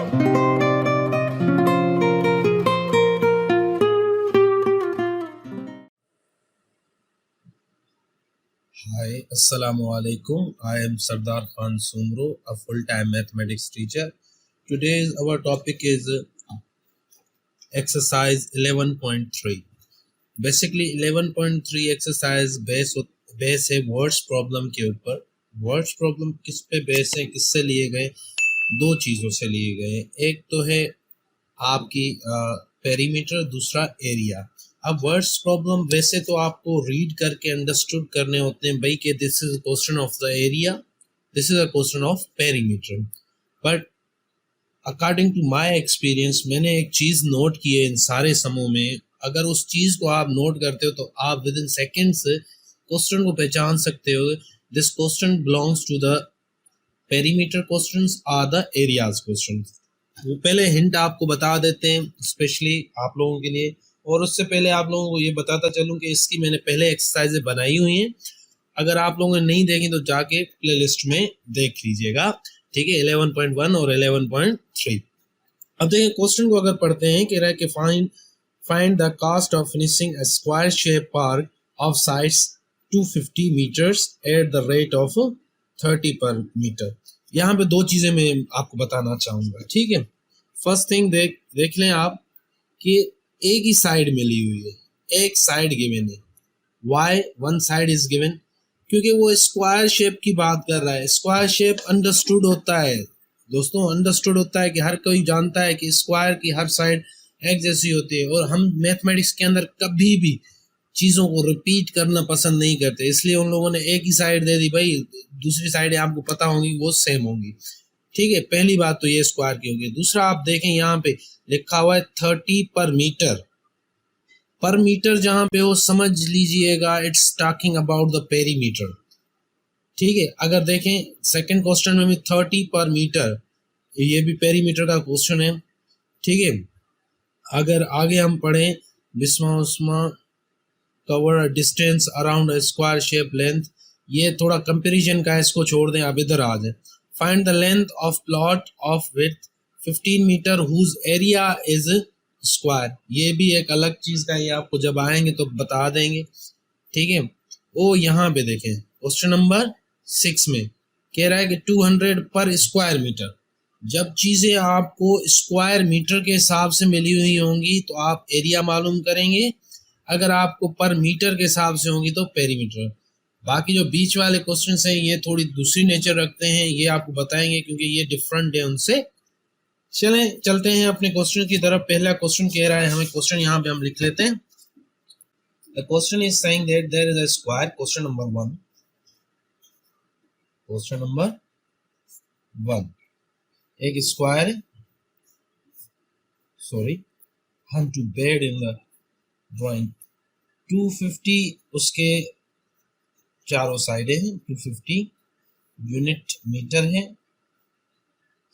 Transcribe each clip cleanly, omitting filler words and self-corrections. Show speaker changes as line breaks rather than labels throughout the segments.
Hi, Assalamu alaikum. I am Sardar Khan Sumro, a full-time mathematics teacher. Today's our topic is exercise 11.3. Basically 11.3 exercise base है words problem के ऊपर. Words problem किस पे base है, किससे लिए गए? दो चीज़ों से लिए गए. एक तो है आपकी पेरीमीटर, दूसरा एरिया. अब वर्ड्स प्रॉब्लम वैसे तो आपको रीड करके अंडरस्टूड करने होते हैं भाई कि this is question of the area, this is a question of perimeter. But according to my experience मैंने एक चीज़ नोट की है इन सारे समूह में. अगर उस चीज़ को आप नोट करते हो तो आप विद इन सेकेंड्स क्वेश्चन को पहचान सकते हो. This question belongs to the perimeter questions or the areas questions. वो पहले हिंट आपको बता देते हैं स्पेशली आप लोगों के लिए. और उससे पहले आप लोगों को ये बताता चलूं कि इसकी मैंने पहले एक्सरसाइजें बनाई हुई हैं. अगर आप लोगों ने नहीं देखी तो जाके प्लेलिस्ट में देख लीजिएगा. ठीक है, 11.1 और 11.3. अब देखिए क्वेश्चन को अगर पढ़ते हैं कि रहा कि find the cost of finishing a square shape park of sides 250 meters at the rate of 30 per metre. यहाँ पे दो चीजें मैं आपको बताना चाहूंगा. ठीक है, फर्स्ट थिंग देख लें आप कि एक ही साइड मिली हुई है, एक साइड गिवन है. Why one side is given? क्योंकि वो स्क्वायर शेप की बात कर रहा है. स्क्वायर शेप अंडरस्टूड होता है दोस्तों, अंडरस्टूड होता है कि हर कोई जानता है कि स्क्वायर की हर साइड एक जैसी होती है. और हम मैथमेटिक्स के अंदर कभी भी चीज़ों को रिपीट करना पसंद नहीं करते, इसलिए उन लोगों ने एक ही साइड दे दी भाई, दूसरी साइड आपको पता होंगी वो सेम होंगी. ठीक है, पहली बात तो ये स्क्वायर की होगी. दूसरा आप देखें यहाँ पे लिखा हुआ है 30 पर मीटर. पर मीटर जहां पे हो समझ लीजिएगा it's talking about the perimeter. ठीक है, अगर देखें सेकंड क्वेश्चन में भी 30 पर मीटर, ये भी पेरीमीटर का क्वेश्चन है. ठीक है, अगर आगे हम पढ़ें Bisma cover a distance around a square shape length, ये थोड़ा कंपैरिजन का है, इसको छोड़ दें, अब इधर आ जाए. Find the length of plot of width 15 meter whose area is square. ये भी एक अलग चीज का, ये आपको जब आएंगे तो बता देंगे. ठीक है, वो यहाँ पे देखें क्वेश्चन नंबर 6 में कह रहा है कि 200 पर स्क्वायर मीटर. जब चीजें आपको स्क्वायर मीटर के हिसाब से मिली हुई होंगी तो आप एरिया मालूम करेंगे, अगर आपको पर मीटर के हिसाब से होंगी तो पेरीमीटर. बाकी जो बीच वाले क्वेश्चन हैं ये थोड़ी दूसरी नेचर रखते हैं, ये आपको बताएंगे क्योंकि ये डिफरेंट है उनसे. चलते हैं अपने क्वेश्चन की तरफ. पहला क्वेश्चन कह रहा है हमें, क्वेश्चन यहाँ पे हम लिख लेते हैं. The question is saying that there is a square. Question number 1. Question number 1. एक स्क्वायर है. सॉरी, हम too bad in the drawing. 250 उसके चारों साइडें हैं, 250 यूनिट मीटर है.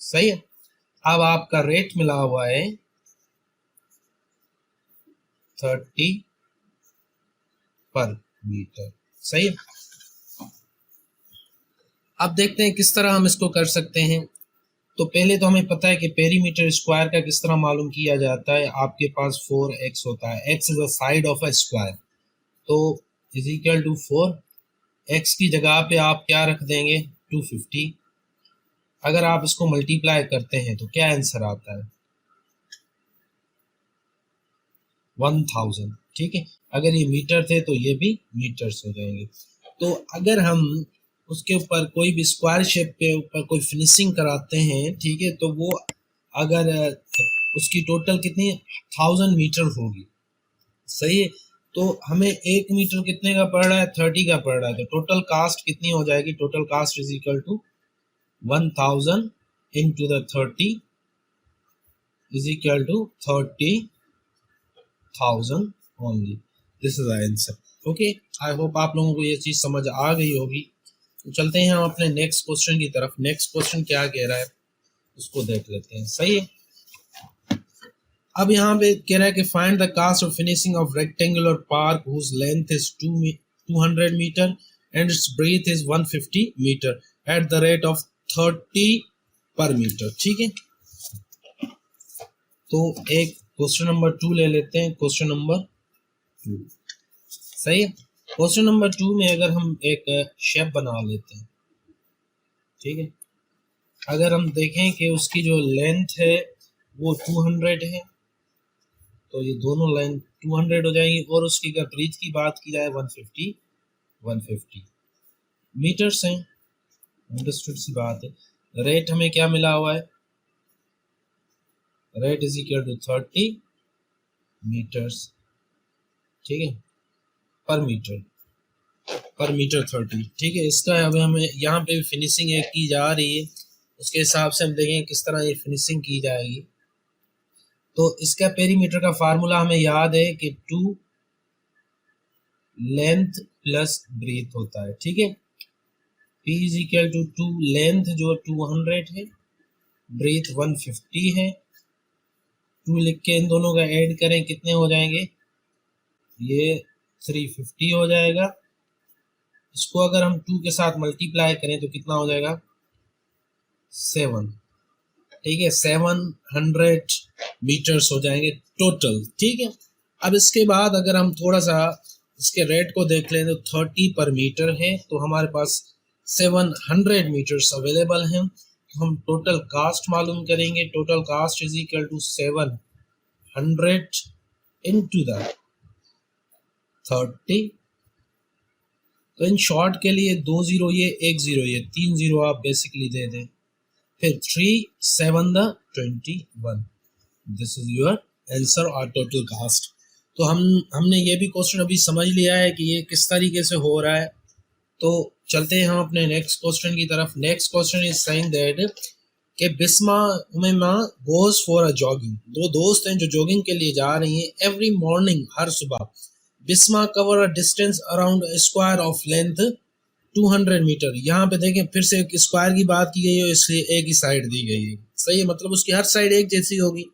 सही है. अब आपका रेट मिला हुआ है 30 पर मीटर. सही है. अब देखते हैं किस तरह हम इसको कर सकते हैं. तो पहले तो हमें पता है कि पेरीमीटर स्क्वायर का किस तरह मालूम किया जाता है. आपके पास 4x होता है, x is the side of a square, तो इज इक्वल टू 4. x की जगह पे आप क्या रख देंगे, 250. अगर आप इसको मल्टीप्लाई करते हैं तो क्या आंसर आता है, 1000. ठीक है, अगर ये मीटर थे तो ये भी मीटर्स हो जाएंगे. तो अगर हम उसके ऊपर कोई भी स्क्वायर शेप के ऊपर कोई फिनिशिंग कराते हैं, ठीक है, तो वो अगर उसकी टोटल कितनी 1000 मीटर होगी. सही है. तो हमें 1 मीटर कितने का पड़ रहा है, 30 का पड़ रहा है. तो टोटल कास्ट कितनी हो जाएगी, total cost is equal to 1000 into the 30 is equal to 30,000 only. This is the answer. Okay, I hope आप लोगों को ये चीज समझ आ गई होगी. तो चलते हैं हम अपने नेक्स्ट क्वेश्चन की तरफ. नेक्स्ट क्वेश्चन क्या कह रहा है उसको देख लेते हैं. सही है. अब यहाँ पे कह रहा है कि find the cost of finishing of rectangular park whose length is 200 meter and its breadth is 150 meter at the rate of 30 per metre. ठीक है, तो एक क्वेश्चन नंबर 2 ले लेते हैं। क्वेश्चन नंबर 2 सही है। क्वेश्चन नंबर 2 में अगर हम एक शेप बना लेते हैं, ठीक है, अगर हम देखें कि उसकी जो लेंथ है वो 200 है, तो ये दोनों लाइन 200 हो जाएंगी, और उसकी अगर ब्रीथ की बात की जाए 150 मीटर्स हैं। अंडरस्टूड सी बात है। रेट हमें क्या मिला हुआ है, rate is equal to 30 meters, ठीक है, पर मीटर 30, ठीक है। इसका अब हमें यहाँ पे फिनिशिंग एक की जा रही है, उसके हिसाब से हम देखें किस तरह ये फिनिशिंग की जाएगी। तो इसका पेरीमीटर का फार्मूला हमें याद है कि 2 लेंथ प्लस ब्रीथ होता है, ठीक है। P is equal to 2 length जो 200 है, ब्रीथ 150 है। 2 लिख के इन दोनों का ऐड करें, कितने हो जाएंगे, ये 350 हो जाएगा। इसको अगर हम 2 के साथ मल्टीप्लाई करें तो कितना हो जाएगा, 7, ठीक है, 700 मीटर्स हो जाएंगे टोटल, ठीक है। अब इसके बाद अगर हम थोड़ा सा इसके रेट को देख लें तो 30 पर मीटर है, तो हमारे पास 700 मीटर्स अवेलेबल हैं। तो हम टोटल कास्ट मालूम करेंगे। Total cost is equal to 700 into the 30। तो इन शॉर्ट के लिए 2 जीरो ये, 1 जीरो ये, 3 जीरो आप बेसिकली दे दें, फिर 3 7 the 21। This is your answer और टोटल कास्ट। तो हमने ये भी क्वेश्चन अभी समझ लिया है कि ये किस तरीके से हो रहा है। तो चलते हैं हम अपने नेक्स्ट क्वेश्चन की तरफ। Next question is saying that कि Bisma Umaima goes for a jogging. दो दोस्त हैं जो जॉगिंग के लिए जा रही हैं। एवरी मॉर्निंग, हर सुबह, Bisma cover a distance around square of length 200 meter. यहाँ पे देखें फिर से एक स्क्वायर की बात की गई है, इसलिए एक ही साइड दी गई है, सही है, मतलब उसकी हर साइड एक जैसी होगी।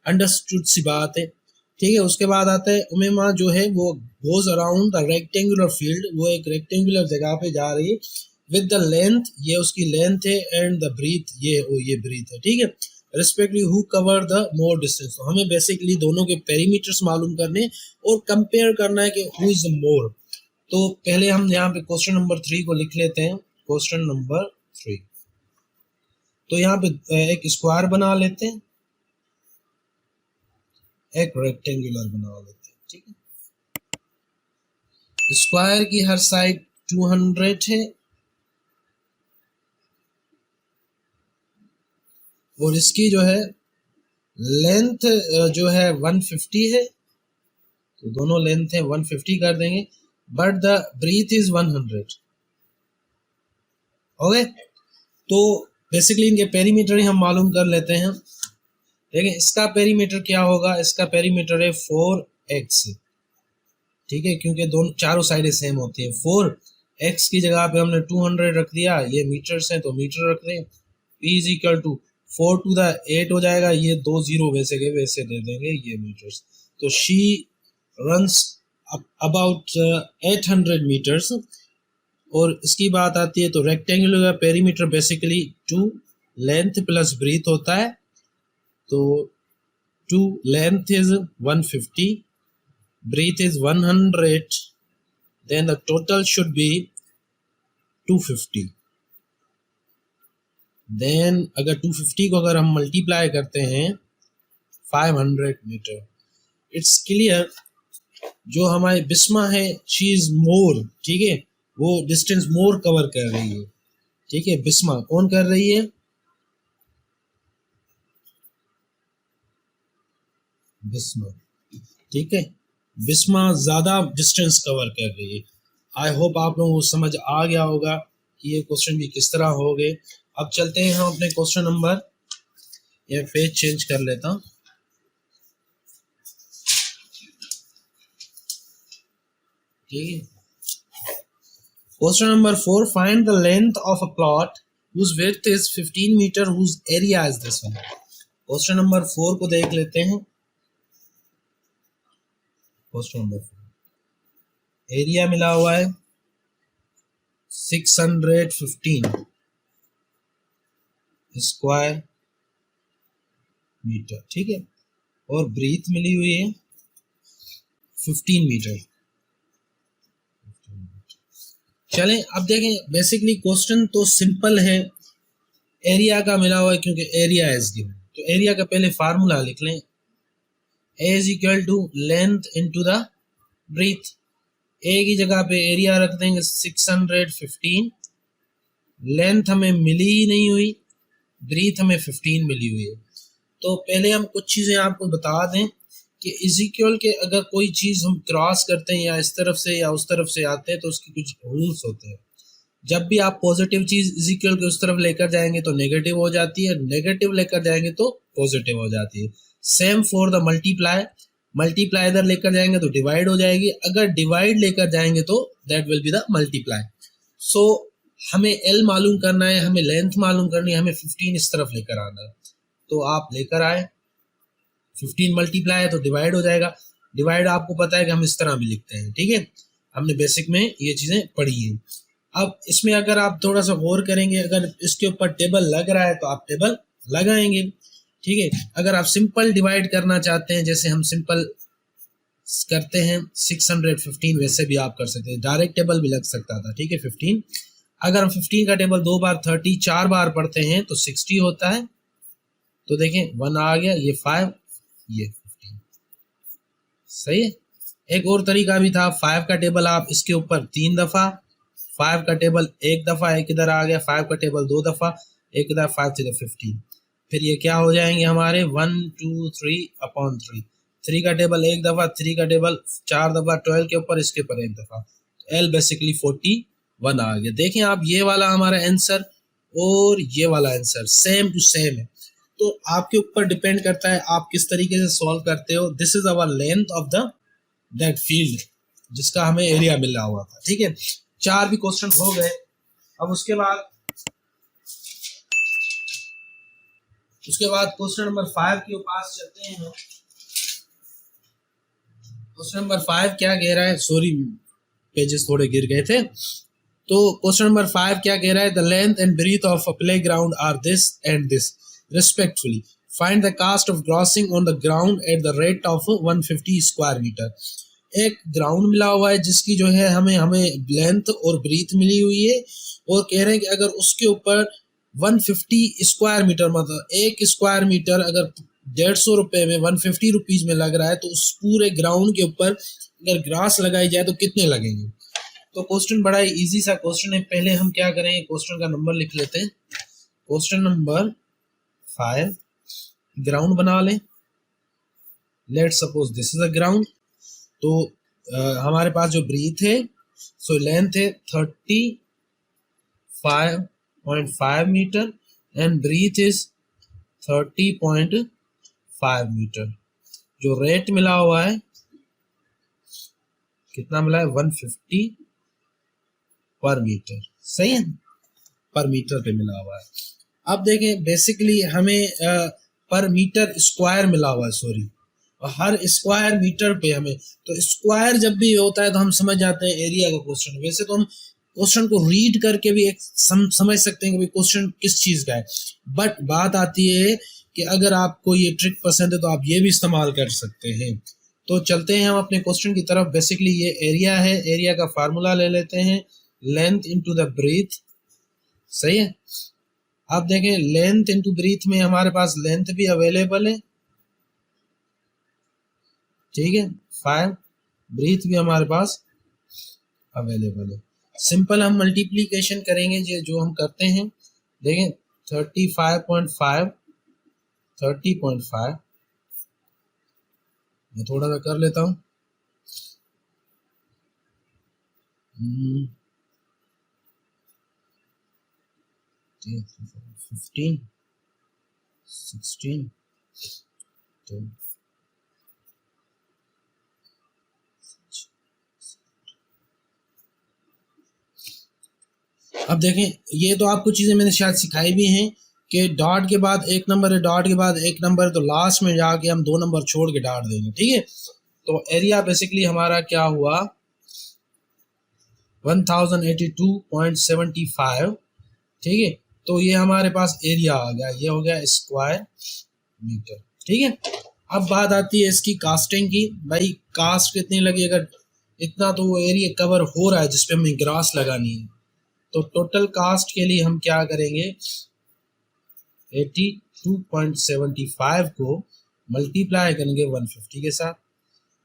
अंडरस्टूड सी बात है, ठीक है। उसके बाद आता है उमेमा जो है वो goes around the rectangular field, वो एक रेक्टेंगुलर जगह पे जा रही है, विद द लेंथ, ये उसकी लेंथ है, एंड द ब्रीथ, ये ब्रीथ है, ठीक है। Respectively who cover the more distance. तो हमें बेसिकली दोनों के पेरीमीटर्स मालूम करने और कंपेयर करना है कि हु इज मोर। तो पहले हम यहाँ पे क्वेश्चन नंबर 3 को लिख लेते हैं। क्वेश्चन नंबर 3, तो यहाँ पे एक स्क्वायर बना लेते हैं, एक रेक्टेंगुलर बना लेते हैं, ठीक है। स्क्वायर की हर साइड 200 है और इसकी जो है लेंथ जो है 150 है, तो दोनों लेंथ है 150 कर देंगे, but the breadth is 100। Okay, तो बेसिकली इनके पेरीमीटर ही हम मालूम कर लेते हैं। देखिए इसका पेरीमीटर क्या होगा, इसका पेरीमीटर है 4x, ठीक है, क्योंकि दोनों चारों साइडें सेम होती है। 4x की जगह पे हमने 200 रख दिया, ये मीटर्स हैं तो मीटर रख दें। P is equal to 4 to the 8 हो जाएगा, ये 2 जीरो वैसे के वैसे दे देंगे, ये मीटर्स। तो शी रन्स अबाउट 800 मीटर्स। और इसकी बात आती है तो रेक्टेंगुलर का perimeter basically 2 length plus breadth होता है, तो 2 length is 150, breath is 100, then the total should be 250। then अगर 250 को अगर हम मल्टीप्लाई करते हैं 500 मीटर, इट्स क्लियर जो हमारी बिस्मा है शी इज मोर, ठीक है, वो डिस्टेंस मोर कवर कर रही है, ठीक है। बिस्मा कौन कर रही है, बिस्मा, ठीक है, बिस्मा ज्यादा डिस्टेंस कवर कर रही है। आई होप आप लोगों को समझ आ गया होगा कि ये क्वेश्चन भी किस तरह हो गए। अब चलते हैं हम अपने क्वेश्चन नंबर, ये पेज चेंज कर लेता हूँ, ठीक है। Question number 4, find the length of a plot whose width is 15 meter whose area is this one। Question number 4 को देख लेते हैं। क्वेश्चन नंबर 4, एरिया मिला हुआ है 615 स्क्वायर मीटर, ठीक है। और ब्रीथ मिली हुई है 15 मीटर। चलें अब देखें, बेसिकली क्वेश्चन तो सिंपल है, एरिया का मिला हुआ है क्योंकि एरिया इज गिवन। तो एरिया का पहले फार्मूला लिख लें, A is equal to length into the breadth. A की जगह पे एरिया रख देंगे 615, लेंथ हमें मिली ही नहीं हुई, ब्रीथ हमें 15 मिली हुई है। तो पहले हम कुछ चीज़ें आपको बता दें कि इज इक्वल के अगर कोई चीज़ हम क्रॉस करते हैं या इस तरफ से या उस तरफ से आते हैं तो उसके कुछ रूल्स होते हैं। जब भी आप पॉजिटिव चीज़ इज इक्वल के उस तरफ लेकर जाएंगे तो नेगेटिव हो जाती है, नेगेटिव लेकर जाएंगे तो पॉजिटिव हो जाती है। Same for the multiply, multiply इधर लेकर जाएंगे तो डिवाइड हो जाएगी, अगर डिवाइड लेकर जाएंगे तो that will be the multiply. So हमें एल मालूम करना है, हमें लेंथ मालूम करनी है, हमें 15 इस तरफ लेकर आना है। तो आप लेकर आए 15 मल्टीप्लाई है तो डिवाइड हो जाएगा, डिवाइड आपको पता है कि हम इस तरह भी लिखते हैं, ठीक है, हमने बेसिक में ये चीज़ें पढ़ी हैं। अब इसमें अगर आप थोड़ा सा गौर करेंगे, अगर इसके ऊपर टेबल लग रहा है तो आप टेबल लगाएंगे, ठीक है। अगर आप सिंपल डिवाइड करना चाहते हैं, जैसे हम सिंपल करते हैं 615, वैसे भी आप कर सकते हैं, डायरेक्ट टेबल भी लग सकता था, ठीक है 15। अगर हम 15 का टेबल 2 बार 30 4 बार पढ़ते हैं तो 60 होता है। तो देखें 1 आ गया, ये 5, ये 15, सही है। एक और तरीका भी था, 5 का टेबल आप इसके ऊपर 3 दफ़ा, 5 का टेबल 1 दफ़ा, एक इधर आ गया, 5 का टेबल 2 दफ़ा, एक इधर 5 to the 15, फिर ये क्या हो जाएंगे हमारे 1 2 3/3। 3 का टेबल 1 दफ़ा, 3 का टेबल 4 दफ़ा, 12 के ऊपर इसके ऊपर 1 दफ़ा, एल बेसिकली 41 आ गया। देखें आप, ये वाला हमारा आंसर और ये वाला आंसर सेम टू सेम है। तो आपके ऊपर डिपेंड करता है आप किस तरीके से सॉल्व करते हो। This is our length of the that field जिसका हमें एरिया मिला हुआ था, ठीक है। 4 भी क्वेश्चन हो गए। अब उसके बाद क्वेश्चन नंबर 5 के पास चलते हैं। क्वेश्चन नंबर 5 क्या कह रहा है, सॉरी पेजेस थोड़े गिर गए थे। तो क्वेश्चन नंबर 5 क्या कह रहा है, the length and breadth of a playground are this and this respectively. Find the cost of crossing on the ground at the rate of 150 square meter. एक ग्राउंड मिला हुआ है जिसकी जो है हमें लेंथ और ब्रीथ मिली हुई है, और कह रहे हैं कि अगर उसके ऊपर 150 स्क्वायर मीटर, मतलब 1 स्क्वायर मीटर अगर 150 रुपये में 150 रुपीज़ में लग रहा है, तो उस पूरे ग्राउंड के ऊपर अगर ग्रास लगाई जाए तो कितने लगेंगे। तो क्वेश्चन बड़ा ही ईजी सा क्वेश्चन है। पहले हम क्या करेंगे, क्वेश्चन का नंबर लिख लेते हैं। क्वेश्चन नंबर 5 ग्राउंड बना लें। Let suppose this is a ground. तो हमारे पास जो ब्रीथ है, सो लेंथ है 35.5 meter and breadth is 30.5 meter. जो रेट मिला हुआ है कितना मिला है, 150 पर मीटर, सही है, पर मीटर पे मिला हुआ है। अब देखें बेसिकली हमें पर मीटर स्क्वायर मिला हुआ है, सॉरी, और हर स्क्वायर मीटर पे हमें, तो स्क्वायर जब भी होता है तो हम समझ जाते हैं एरिया का क्वेश्चन। वैसे तो हम क्वेश्चन को रीड करके भी एक समझ सकते हैं कि क्वेश्चन किस चीज़ का है, बट बात आती है कि अगर आपको ये ट्रिक पसंद है तो आप ये भी इस्तेमाल कर सकते हैं। तो चलते हैं हम अपने क्वेश्चन की तरफ। बेसिकली ये एरिया है, एरिया का फार्मूला ले लेते हैं, लेंथ इनटू द ब्रीथ, सही है। आप देखें लेंथ इनटू ब्रीथ में हमारे पास लेंथ भी अवेलेबल है, ठीक है, 5, ब्रीथ भी हमारे पास अवेलेबल है। सिंपल हम मल्टीप्लीकेशन करेंगे जो हम करते हैं। देखें 35.5 30.5, मैं थोड़ा सा कर लेता हूँ। 15 16 तो अब देखें, ये तो आपको चीज़ें मैंने शायद सिखाई भी हैं कि डॉट के बाद एक नंबर है, डॉट के बाद एक नंबर है, तो लास्ट में जाके हम 2 नंबर छोड़ के डॉट देंगे, ठीक है। तो एरिया बेसिकली हमारा क्या हुआ, 1082.75, ठीक है। तो ये हमारे पास एरिया आ गया, ये हो गया स्क्वायर मीटर, ठीक है। अब बात आती है इसकी कास्टिंग की। भाई कास्ट कितनी लगी, अगर इतना तो वो एरिया कवर हो रहा है जिसपे हमें ग्रास लगानी है, तो टोटल कास्ट के लिए हम क्या करेंगे, 82.75 को मल्टीप्लाई करेंगे 150 के साथ।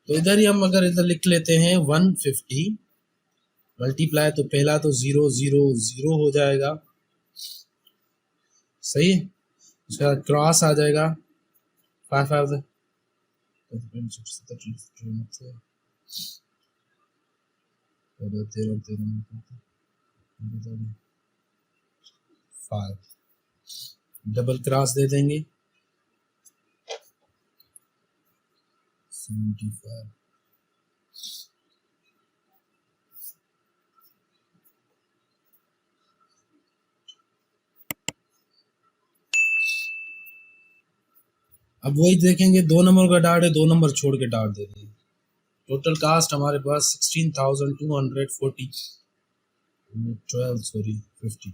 तो इधर ही हम अगर इधर लिख लेते हैं 150 मल्टीप्लाई, तो पहला तो 0 हो जाएगा, सही है। उसके बाद क्रॉस आ जाएगा 5 डबल क्रॉस दे देंगे 75। अब वही देखेंगे, 2 नंबर का डार्ट है, 2 नंबर छोड़ के डार्ट दे देंगे। टोटल कास्ट हमारे पास 16,240 12 सॉरी 50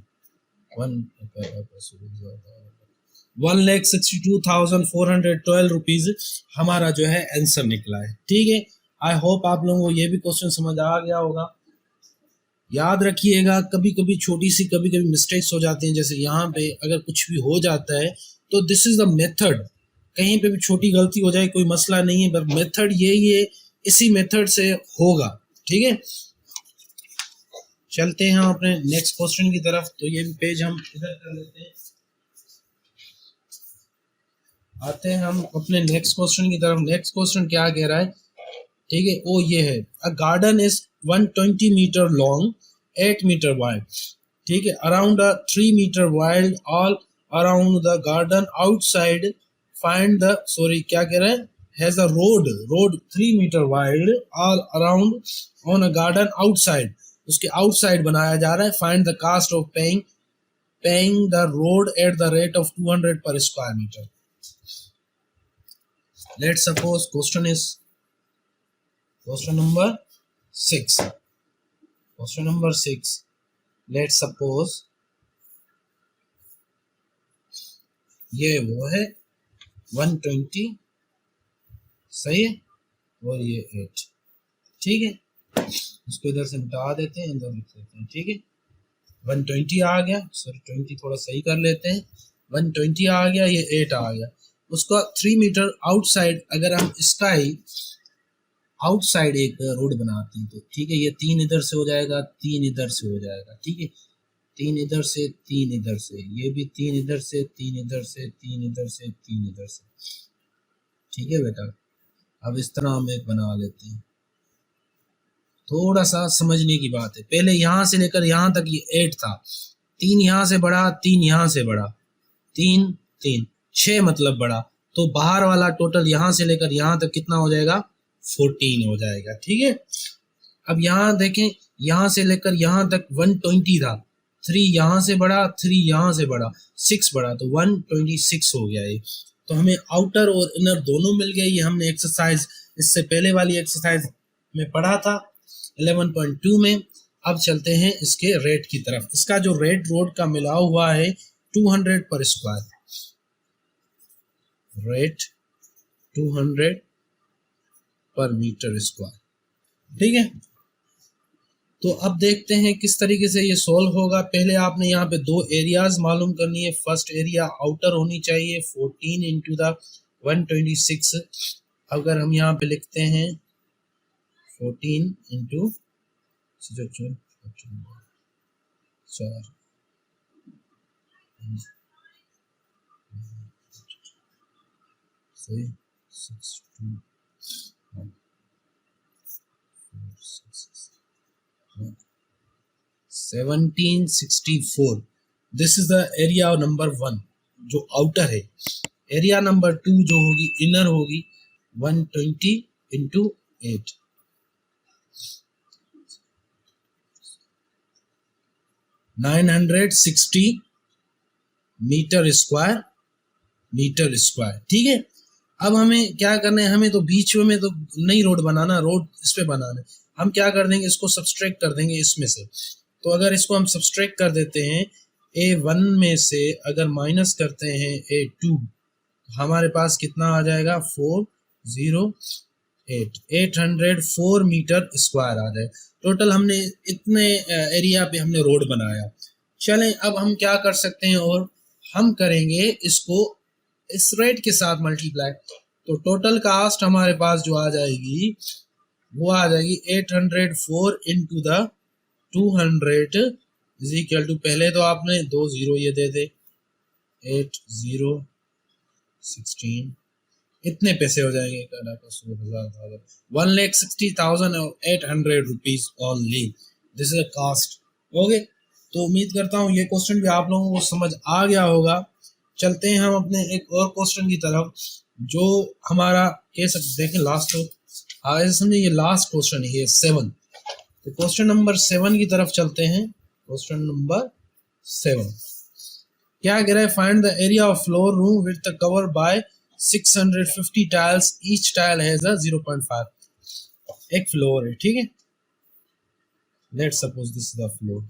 1,62,412 रुपीज हमारा जो है आंसर निकला है। ठीक है, आई होप आप लोगों को ये भी क्वेश्चन समझ आ गया होगा। याद रखिएगा, कभी कभी छोटी सी कभी कभी मिस्टेक्स हो जाती हैं, जैसे यहाँ पे अगर कुछ भी हो जाता है तो दिस इज द मेथड। कहीं पे भी छोटी गलती हो जाए कोई मसला नहीं है, पर मेथड यही है, इसी मेथड से होगा। ठीक है, चलते हैं हम अपने नेक्स्ट क्वेश्चन की तरफ। तो ये भी पेज हम इधर कर लेते हैं, आते हैं हम अपने नेक्स्ट क्वेश्चन की तरफ। नेक्स्ट क्वेश्चन क्या कह रहा है, ठीक है, वो ये है, a garden is 120 metre long 8 metre wide. ठीक है, around a 3 metre wide all around the garden outside find the, sorry क्या कह रहा है, has a road 3 metre wide all around on a garden outside, उसके आउटसाइड बनाया जा रहा है। Find the cost of paving the road at the rate of 200 per square metre. Let's suppose question is question number 6. Question number 6. Let's suppose ये वो है 120, सही है, और ये 8। ठीक है, इसको इधर से मिटा देते हैं, इधर लिख देते हैं। ठीक है, 120 आ गया, सॉरी 20 थोड़ा सही कर लेते हैं, 120 आ गया, ये 8 आ गया। उसका 3 मीटर आउटसाइड अगर हम इसका ही आउटसाइड एक रोड बनाते हैं, तो ठीक है, ये 3 इधर से हो जाएगा, 3 इधर से हो जाएगा। ठीक है, 3 इधर से, 3 इधर से, ये भी 3 इधर से, 3 इधर से, 3 इधर से, 3 इधर से। ठीक है बेटा, अब इस तरह हम एक बना लेते हैं। थोड़ा सा समझने की बात है, पहले यहाँ से लेकर यहाँ तक ये 8 था, 3 यहाँ से बढ़ा, 3 यहाँ से बढ़ा, 3 3 6 मतलब बढ़ा, तो बाहर वाला टोटल यहाँ से लेकर यहाँ तक कितना हो जाएगा, 14 हो जाएगा। ठीक है, अब यहाँ देखें, यहाँ से लेकर यहाँ तक 120 था, 3 यहाँ से बढ़ा, 3 यहाँ से बढ़ा, 6 बढ़ा, तो 126 हो गया ये। तो हमें आउटर और इनर दोनों मिल गए। ये हमने एक्सरसाइज इससे पहले वाली एक्सरसाइज में पढ़ा था 11.2 में। अब चलते हैं इसके रेट की तरफ। इसका जो रेट रोड का मिला हुआ है 200 पर स्क्वायर, रेट 200 पर मीटर स्क्वायर। ठीक है, तो अब देखते हैं किस तरीके से ये सॉल्व होगा। पहले आपने यहाँ पे 2 एरियाज मालूम करनी है। फर्स्ट एरिया आउटर होनी चाहिए 14 इंटू द 126। अगर हम यहाँ पे लिखते हैं 14 इंटू 4 सही 6 2 1 4 6 1764। This is the area number 1 जो आउटर है। एरिया नंबर 2 जो होगी इनर होगी 120 इंटू 8, 960 मीटर स्क्वायर, ठीक है। अब हमें क्या करना है, हमें तो बीच में तो नहीं रोड बनाना, रोड इस पे बनाना है। हम क्या कर देंगे, इसको सब्सट्रैक्ट कर देंगे इसमें से। तो अगर इसको हम सब्सट्रैक्ट कर देते हैं A1 में से, अगर माइनस करते हैं A2, हमारे पास कितना आ जाएगा 804 मीटर स्क्वायर आ जाए। टोटल हमने इतने एरिया पे हमने रोड बनाया। चलें अब हम क्या कर सकते हैं, और हम करेंगे इसको इस रेट के साथ मल्टीप्लाई। तो टोटल कास्ट हमारे पास जो आ जाएगी वो आ जाएगी 804 into the 200 is equal to, पहले तो आपने 2 जीरो ये दे दे, 8016 इतने पैसे हो जाएंगे, 1,60,800 rupees only. This is a cost. Okay, तो उम्मीद करता हूँ ये क्वेश्चन भी आप लोगों को समझ आ गया होगा। चलते हैं हम अपने एक और क्वेश्चन की तरफ, जो हमारा कह सकते देखें लास्ट, तो आगे समझे ये लास्ट क्वेश्चन है, ये 7। तो क्वेश्चन नंबर 7 की तरफ चलते हैं। क्वेश्चन नंबर 7 क्या कह रहा है, find the area of floor room with the cover by 650 tiles, each tile has a 0.5। एक फ्लोर है, ठीक है, let's suppose this is the floor.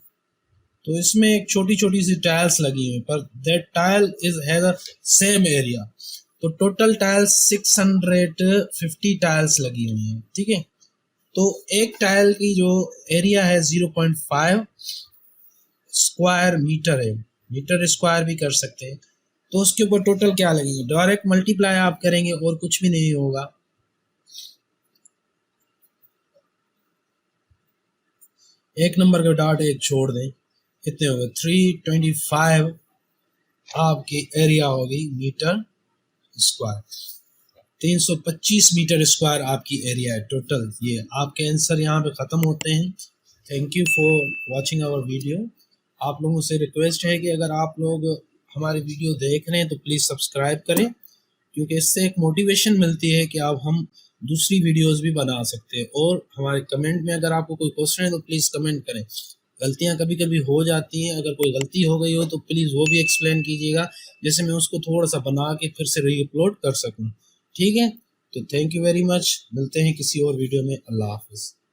तो इसमें एक छोटी छोटी सी टाइल्स लगी हुई, पर that tile is has a same area. तो टोटल टाइल्स 650 टाइल्स लगी हुई हैं, ठीक है। तो एक टाइल की जो एरिया है 0.5 स्क्वायर मीटर है, मीटर स्क्वायर भी कर सकते हैं। तो उसके ऊपर टोटल क्या लगेंगे, डायरेक्ट मल्टीप्लाई आप करेंगे और कुछ भी नहीं होगा। एक नंबर का डॉट एक छोड़ दें, कितने हो गए 325 आपकी एरिया होगी मीटर स्क्वायर। 325 मीटर स्क्वायर आपकी एरिया है टोटल। ये आपके आंसर यहाँ पे ख़त्म होते हैं। Thank you for watching our video. आप लोगों से रिक्वेस्ट है कि अगर आप लोग हमारी वीडियो देख रहे हैं तो प्लीज़ सब्सक्राइब करें, क्योंकि इससे एक मोटिवेशन मिलती है कि अब हम दूसरी वीडियोस भी बना सकते हैं। और हमारे कमेंट में अगर आपको कोई क्वेश्चन है तो प्लीज़ कमेंट करें। गलतियां कभी कभी हो जाती हैं, अगर कोई गलती हो गई हो तो प्लीज़ वो भी एक्सप्लेन कीजिएगा, जैसे मैं उसको थोड़ा सा बना के फिर से री अपलोड कर सकूँ। ठीक है, तो थैंक यू वेरी मच, मिलते हैं किसी और वीडियो में। अल्लाह हाफिज़।